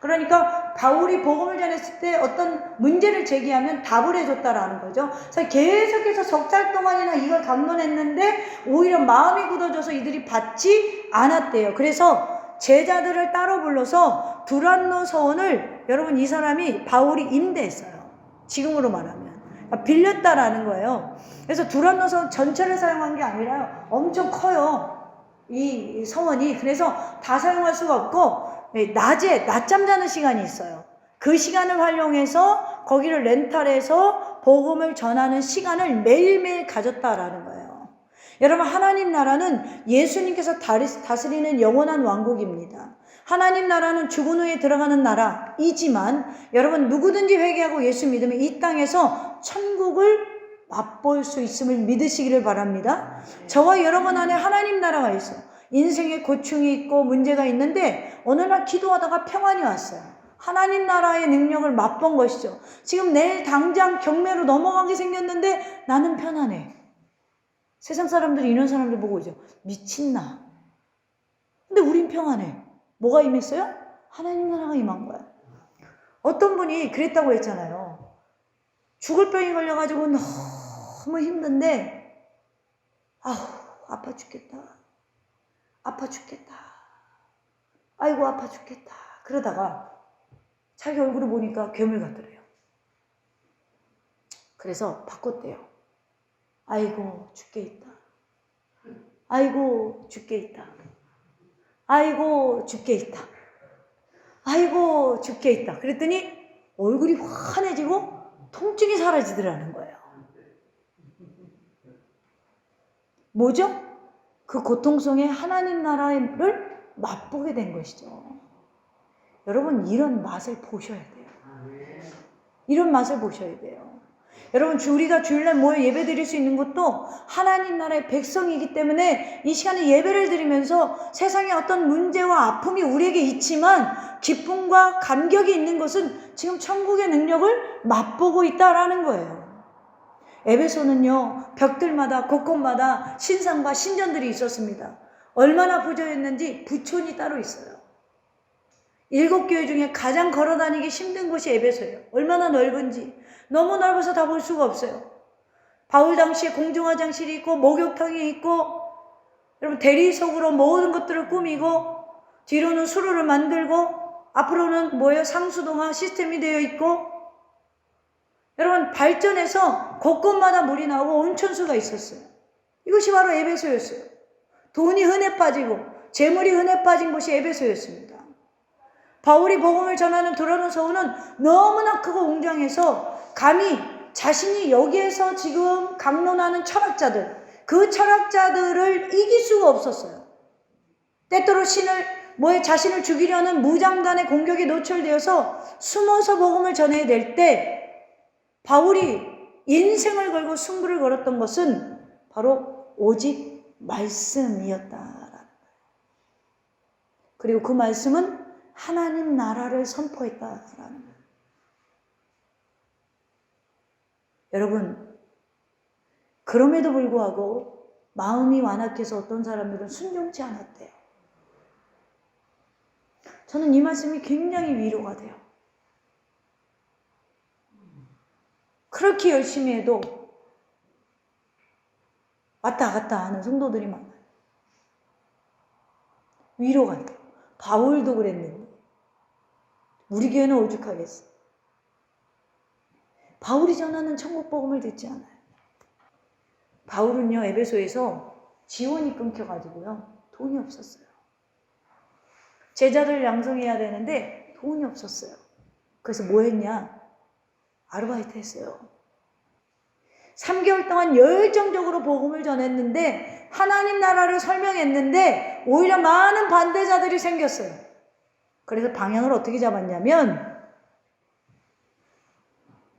그러니까 바울이 복음을 전했을 때 어떤 문제를 제기하면 답을 해줬다라는 거죠. 그래서 계속해서 석 달 동안이나 이걸 강론했는데 오히려 마음이 굳어져서 이들이 받지 않았대요. 그래서 제자들을 따로 불러서 두란노 서원을, 여러분, 이 사람이 바울이 임대했어요. 지금으로 말하면 빌렸다라는 거예요. 그래서 두란노 서원 전체를 사용한 게 아니라요, 엄청 커요, 이 서원이. 그래서 다 사용할 수가 없고 낮에 낮잠 자는 시간이 있어요. 그 시간을 활용해서 거기를 렌탈해서 복음을 전하는 시간을 매일매일 가졌다라는 거예요. 여러분, 하나님 나라는 예수님께서 다스리는 영원한 왕국입니다. 하나님 나라는 죽은 후에 들어가는 나라이지만 여러분, 누구든지 회개하고 예수 믿으면 이 땅에서 천국을 맛볼 수 있음을 믿으시기를 바랍니다. 저와 여러분 안에 하나님 나라가 있어요. 인생에 고충이 있고 문제가 있는데 어느 날 기도하다가 평안이 왔어요. 하나님 나라의 능력을 맛본 것이죠. 지금 내일 당장 경매로 넘어가게 생겼는데 나는 편안해. 세상 사람들이 이런 사람들 보고 이제 미친나. 근데 우린 평안해. 뭐가 임했어요? 하나님 나라가 임한 거야. 어떤 분이 그랬다고 했잖아요. 죽을 병이 걸려가지고 너무 힘든데 아우, 아파 죽겠다. 아파 죽겠다. 아이고, 아파 죽겠다. 그러다가 자기 얼굴을 보니까 괴물 같더래요. 그래서 바꿨대요. 아이고, 죽게 있다. 아이고, 죽게 있다. 아이고, 죽게 있다. 아이고, 죽게 있다. 그랬더니 얼굴이 환해지고 통증이 사라지더라는 거예요. 뭐죠? 그 고통 속에 하나님 나라를 맛보게 된 것이죠. 여러분, 이런 맛을 보셔야 돼요. 이런 맛을 보셔야 돼요. 여러분, 우리가 주일날 모여 예배 드릴 수 있는 것도 하나님 나라의 백성이기 때문에 이 시간에 예배를 드리면서 세상에 어떤 문제와 아픔이 우리에게 있지만 기쁨과 감격이 있는 것은 지금 천국의 능력을 맛보고 있다라는 거예요. 에베소는요, 벽들마다 곳곳마다 신상과 신전들이 있었습니다. 얼마나 부조했는지 부촌이 따로 있어요. 7교회 중에 가장 걸어다니기 힘든 곳이 에베소예요. 얼마나 넓은지. 너무 넓어서 다 볼 수가 없어요. 바울 당시에 공중화장실이 있고 목욕탕이 있고, 여러분 대리석으로 모든 것들을 꾸미고, 뒤로는 수로를 만들고, 앞으로는 상수동화 시스템이 되어 있고, 여러분 발전해서 곳곳마다 물이 나오고 온천수가 있었어요. 이것이 바로 에베소였어요. 돈이 흔해 빠지고 재물이 흔해 빠진 곳이 에베소였습니다. 바울이 복음을 전하는 드로노서원은 너무나 크고 웅장해서 감히 자신이 여기에서 지금 강론하는 철학자들, 그 철학자들을 이길 수가 없었어요. 때때로 자신을 죽이려는 무장단의 공격에 노출되어서 숨어서 복음을 전해야 될 때 바울이 인생을 걸고 승부를 걸었던 것은 바로 오직 말씀이었다라는 거예요. 그리고 그 말씀은 하나님 나라를 선포했다라는 거예요. 여러분, 그럼에도 불구하고 마음이 완악해서 어떤 사람들은 순종치 않았대요. 저는 이 말씀이 굉장히 위로가 돼요. 그렇게 열심히 해도 왔다 갔다 하는 성도들이 많아요. 위로가 돼요. 바울도 그랬는데 우리 교회는 오죽하겠어. 바울이 전하는 천국 복음을 듣지 않아요. 바울은요, 에베소에서 지원이 끊겨가지고요, 돈이 없었어요. 제자들 양성해야 되는데 돈이 없었어요. 그래서 뭐 했냐? 아르바이트 했어요. 3개월 동안 열정적으로 복음을 전했는데, 하나님 나라를 설명했는데 오히려 많은 반대자들이 생겼어요. 그래서 방향을 어떻게 잡았냐면,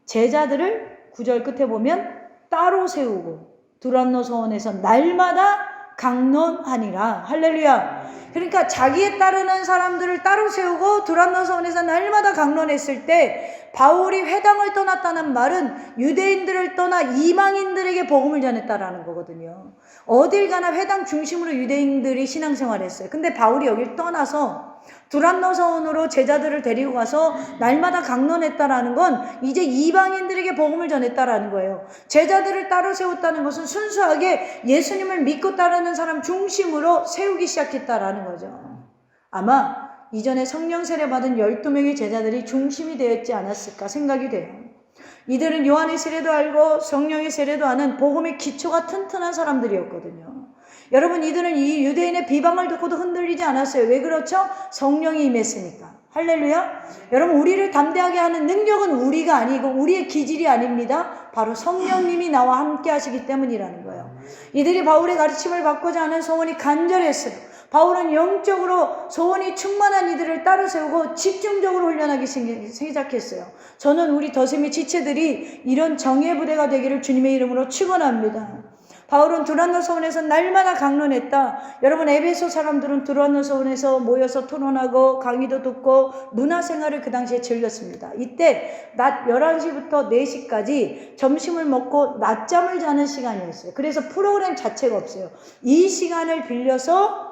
제자들을 9절 끝에 보면 따로 세우고 두란노 서원에서 날마다 강론하니라. 할렐루야. 그러니까 자기에 따르는 사람들을 따로 세우고 두란노 서원에서 날마다 강론했을 때, 바울이 회당을 떠났다는 말은 유대인들을 떠나 이방인들에게 복음을 전했다라는 거거든요. 어딜 가나 회당 중심으로 유대인들이 신앙생활을 했어요. 근데 바울이 여길 떠나서 두란노 서원으로 제자들을 데리고 가서 날마다 강론했다라는 건 이제 이방인들에게 복음을 전했다라는 거예요. 제자들을 따로 세웠다는 것은 순수하게 예수님을 믿고 따르는 사람 중심으로 세우기 시작했다라는 거죠. 아마 이전에 성령 세례 받은 12명의 제자들이 중심이 되었지 않았을까 생각이 돼요. 이들은 요한의 세례도 알고 성령의 세례도 아는 복음의 기초가 튼튼한 사람들이었거든요. 여러분, 이들은 이 유대인의 비방을 듣고도 흔들리지 않았어요. 왜 그렇죠? 성령이 임했으니까. 할렐루야. 여러분, 우리를 담대하게 하는 능력은 우리가 아니고 우리의 기질이 아닙니다. 바로 성령님이 나와 함께 하시기 때문이라는 거예요. 이들이 바울의 가르침을 받고자 하는 소원이 간절했어요. 바울은 영적으로 소원이 충만한 이들을 따로 세우고 집중적으로 훈련하기 시작했어요. 저는 우리 더세미 지체들이 이런 정예 부대가 되기를 주님의 이름으로 축원합니다. 바울은 두란노 서원에서 날마다 강론했다. 여러분, 에베소 사람들은 두란노 서원에서 모여서 토론하고 강의도 듣고 문화생활을 그 당시에 즐겼습니다. 이때 낮 11시부터 4시까지 점심을 먹고 낮잠을 자는 시간이었어요. 그래서 프로그램 자체가 없어요. 이 시간을 빌려서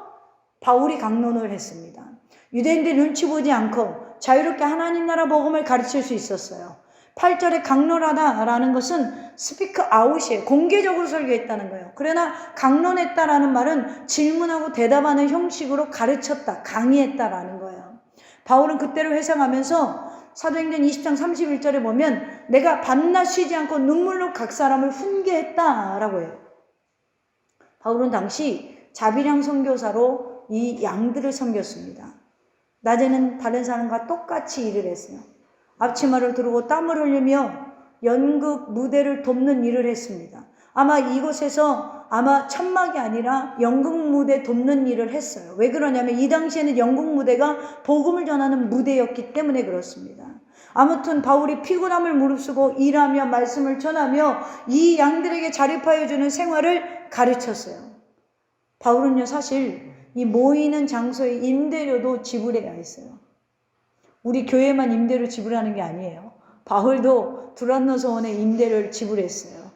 바울이 강론을 했습니다. 유대인들 눈치 보지 않고 자유롭게 하나님 나라 복음을 가르칠 수 있었어요. 8절에 강론하다라는 것은 스피크 아웃이에요. 공개적으로 설교했다는 거예요. 그러나 강론했다라는 말은 질문하고 대답하는 형식으로 가르쳤다, 강의했다라는 거예요. 바울은 그때를 회상하면서 사도행전 20장 31절에 보면 내가 밤낮 쉬지 않고 눈물로 각 사람을 훈계했다라고 해요. 바울은 당시 자비량 선교사로 이 양들을 섬겼습니다. 낮에는 다른 사람과 똑같이 일을 했어요. 앞치마를 두르고 땀을 흘리며 연극 무대를 돕는 일을 했습니다. 아마 이곳에서 아마 천막이 아니라 연극 무대 돕는 일을 했어요. 왜 그러냐면 이 당시에는 연극 무대가 복음을 전하는 무대였기 때문에 그렇습니다. 아무튼 바울이 피곤함을 무릅쓰고 일하며 말씀을 전하며 이 양들에게 자립하여 주는 생활을 가르쳤어요. 바울은요, 사실 이 모이는 장소의 임대료도 지불해야 했어요. 우리 교회만 임대료 지불하는 게 아니에요. 바울도 두란노 소원에 임대료를 지불했어요.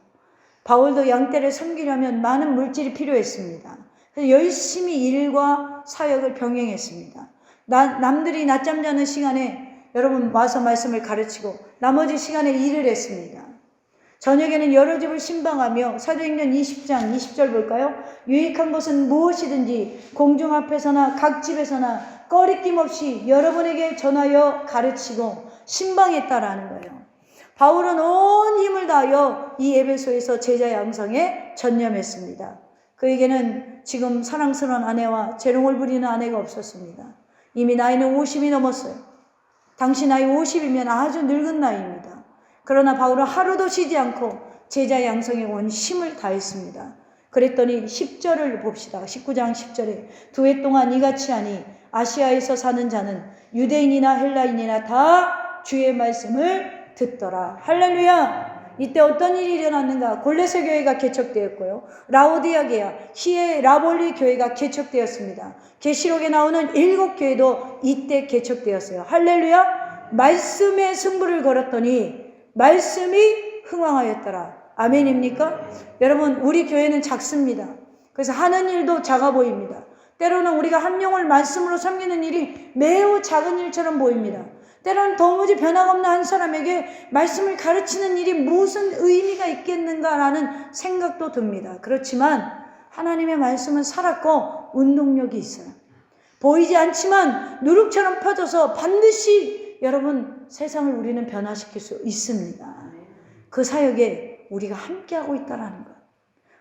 바울도 양떼를 섬기려면 많은 물질이 필요했습니다. 그래서 열심히 일과 사역을 병행했습니다. 남들이 낮잠 자는 시간에 여러분 와서 말씀을 가르치고 나머지 시간에 일을 했습니다. 저녁에는 여러 집을 신방하며 사도행전 20장 20절 볼까요? 유익한 것은 무엇이든지 공중 앞에서나 각 집에서나 꺼리낌 없이 여러분에게 전하여 가르치고 신방했다라는 거예요. 바울은 온 힘을 다하여 이 에베소에서 제자 양성에 전념했습니다. 그에게는 지금 사랑스러운 아내와 재롱을 부리는 아내가 없었습니다. 이미 나이는 50이 넘었어요. 당시 나이 50이면 아주 늙은 나이입니다. 그러나 바울은 하루도 쉬지 않고 제자 양성에 온 힘을 다했습니다. 그랬더니 10절을 봅시다. 19장 10절에 두 해 동안 이같이 하니 아시아에서 사는 자는 유대인이나 헬라인이나 다 주의 말씀을 듣더라. 할렐루야. 이때 어떤 일이 일어났는가? 골로새 교회가 개척되었고요. 라오디아게아, 히에라볼리 교회가 개척되었습니다. 계시록에 나오는 7교회도 이때 개척되었어요. 할렐루야. 말씀에 승부를 걸었더니 말씀이 흥왕하였더라. 아멘입니까? 여러분, 우리 교회는 작습니다. 그래서 하는 일도 작아 보입니다. 때로는 우리가 한 영을 말씀으로 섬기는 일이 매우 작은 일처럼 보입니다. 때로는 도무지 변화없는 한 사람에게 말씀을 가르치는 일이 무슨 의미가 있겠는가라는 생각도 듭니다. 그렇지만 하나님의 말씀은 살았고 운동력이 있어요. 보이지 않지만 누룩처럼 퍼져서 반드시 여러분 세상을 우리는 변화시킬 수 있습니다. 그 사역에 우리가 함께하고 있다는 것,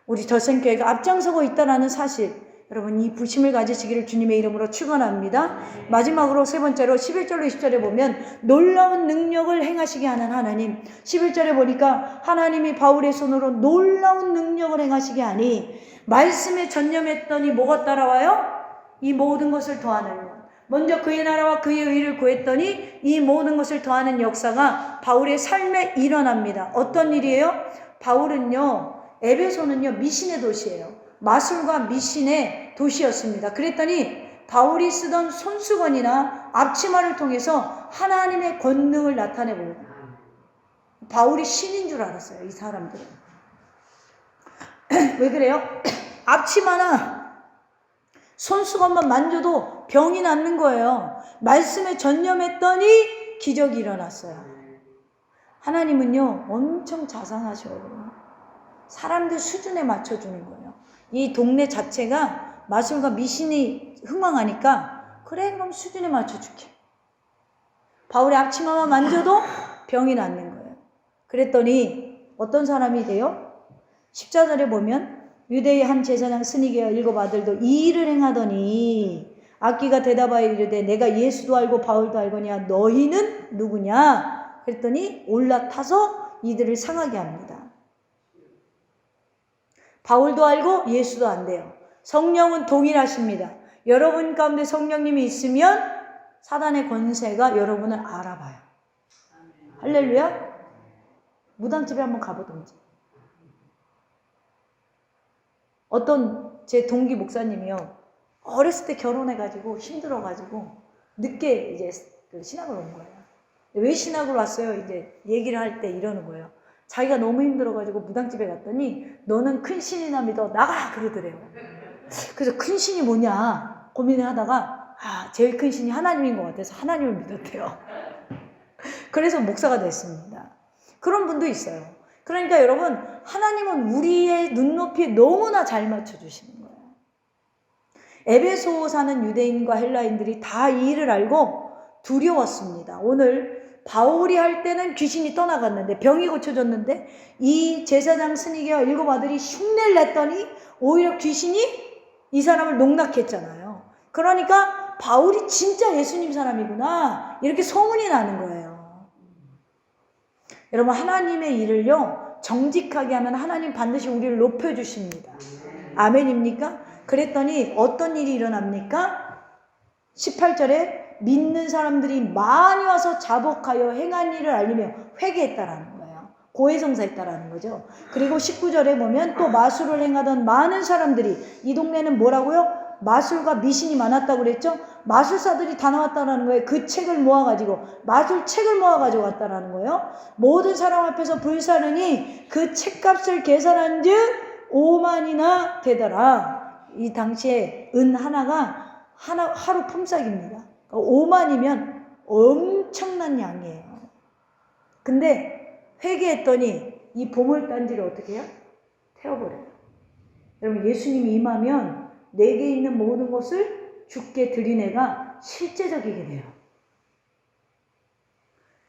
우리 덜생교회가 앞장서고 있다는 사실, 여러분 이 부심을 가지시기를 주님의 이름으로 축원합니다. 마지막으로 세 번째로 11절로 20절에 보면 놀라운 능력을 행하시게 하는 하나님. 11절에 보니까 하나님이 바울의 손으로 놀라운 능력을 행하시게 하니 말씀에 전념했더니 뭐가 따라와요? 이 모든 것을 더하는 것. 먼저 그의 나라와 그의 의를 구했더니 이 모든 것을 더하는 역사가 바울의 삶에 일어납니다. 어떤 일이에요? 바울은요, 에베소는요 미신의 도시예요. 마술과 미신의 도시였습니다. 그랬더니 바울이 쓰던 손수건이나 앞치마를 통해서 하나님의 권능을 나타내봅니다. 바울이 신인 줄 알았어요, 이 사람들은. 왜 그래요? 앞치마나 손수건만 만져도 병이 낫는 거예요. 말씀에 전념했더니 기적이 일어났어요. 하나님은요 엄청 자상하셔요. 사람들 수준에 맞춰주는 거예요. 이 동네 자체가 마술과 미신이 흥왕하니까 그래 그럼 수준에 맞춰줄게. 바울의 앞치마만 만져도 병이 낫는 거예요. 그랬더니 어떤 사람이 돼요? 14절에 보면 유대의 한 제사장 스니게와 7 아들도 이 일을 행하더니 악기가 대답하여 이르되 내가 예수도 알고 바울도 알거니와 너희는 누구냐? 그랬더니 올라타서 이들을 상하게 합니다. 바울도 알고 예수도 안 돼요. 성령은 동일하십니다. 여러분 가운데 성령님이 있으면 사단의 권세가 여러분을 알아봐요. 할렐루야. 무당집에 한번 가보든지. 어떤 제 동기 목사님이요, 어렸을 때 결혼해가지고 힘들어가지고 늦게 이제 신학을 온 거예요. 왜 신학을 왔어요? 이제 얘기를 할 때 이러는 거예요. 자기가 너무 힘들어가지고 무당집에 갔더니 너는 큰 신이나 믿어 나가 그러더래요. 그래서 큰 신이 뭐냐 고민을 하다가 제일 큰 신이 하나님인 것 같아서 하나님을 믿었대요. 그래서 목사가 됐습니다. 그런 분도 있어요. 그러니까 여러분 하나님은 우리의 눈높이에 너무나 잘 맞춰주시는 거예요. 에베소 사는 유대인과 헬라인들이 다 이 일을 알고 두려웠습니다. 오늘 바울이 할 때는 귀신이 떠나갔는데 병이 고쳐졌는데 이 제사장 스니게와 7 아들이 흉내를 냈더니 오히려 귀신이 이 사람을 농락했잖아요. 그러니까 바울이 진짜 예수님 사람이구나 이렇게 소문이 나는 거예요. 여러분 하나님의 일을요 정직하게 하면 하나님 반드시 우리를 높여주십니다. 아멘입니까? 그랬더니 어떤 일이 일어납니까? 18절에 믿는 사람들이 많이 와서 자복하여 행한 일을 알리며 회개했다라는 거예요. 고해성사했다라는 거죠. 그리고 19절에 보면 또 마술을 행하던 많은 사람들이, 이 동네는 뭐라고요? 마술과 미신이 많았다고 그랬죠? 마술사들이 다 나왔다라는 거예요. 그 책을 모아가지고, 마술책을 모아가지고 왔다라는 거예요. 모든 사람 앞에서 불사르니 그 책값을 계산한 즉 5만이나 되더라. 이 당시에 은 하나가 하루 품삯입니다. 5만이면 엄청난 양이에요. 근데 회개했더니 이 보물단지를 어떻게 해요? 태워버려요. 여러분, 예수님이 임하면 내게 있는 모든 것을 주께 드린 애가 실제적이게 돼요.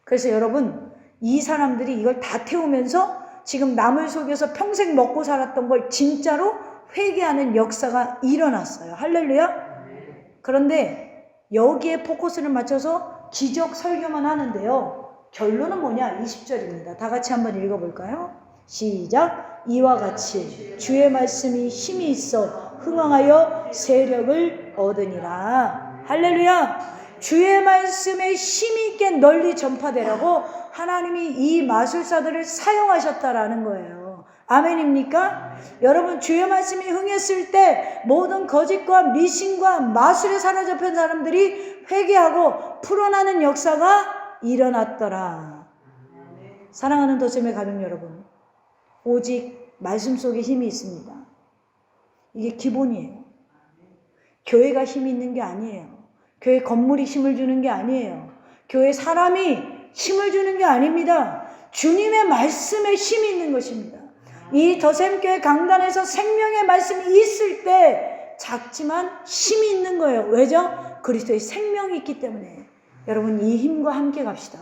그래서 여러분, 이 사람들이 이걸 다 태우면서 지금 남을 속여서 평생 먹고 살았던 걸 진짜로 회개하는 역사가 일어났어요. 할렐루야. 그런데 여기에 포커스를 맞춰서 기적 설교만 하는데요. 결론은 뭐냐? 20절입니다. 다 같이 한번 읽어볼까요? 시작. 이와 같이 주의 말씀이 힘이 있어 흥왕하여 세력을 얻으니라. 할렐루야. 주의 말씀에 힘이 있게 널리 전파되라고 하나님이 이 마술사들을 사용하셨다라는 거예요. 아멘입니까? 여러분, 주의 말씀이 흥했을 때 모든 거짓과 미신과 마술에 사로잡힌 사람들이 회개하고 풀어나는 역사가 일어났더라. 사랑하는 더셈의 가족 여러분, 오직 말씀 속에 힘이 있습니다. 이게 기본이에요. 교회가 힘이 있는 게 아니에요. 교회 건물이 힘을 주는 게 아니에요. 교회 사람이 힘을 주는 게 아닙니다. 주님의 말씀에 힘이 있는 것입니다. 이 더셈교회 강단에서 생명의 말씀이 있을 때 작지만 힘이 있는 거예요. 왜죠? 그리스도의 생명이 있기 때문에. 여러분, 이 힘과 함께 갑시다.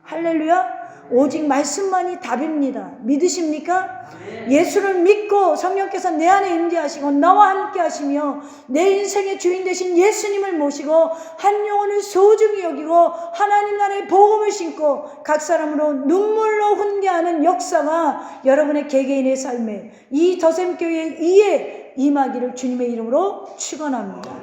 할렐루야. 오직 말씀만이 답입니다. 믿으십니까? 예수를 믿고 성령께서 내 안에 임재하시고 나와 함께 하시며 내 인생의 주인 되신 예수님을 모시고 한 영혼을 소중히 여기고 하나님 나라의 복음을 신고 각 사람으로 눈물로 훈계하는 역사가 여러분의 개개인의 삶에 이 더셈교회 이에 임하기를 주님의 이름으로 축원합니다.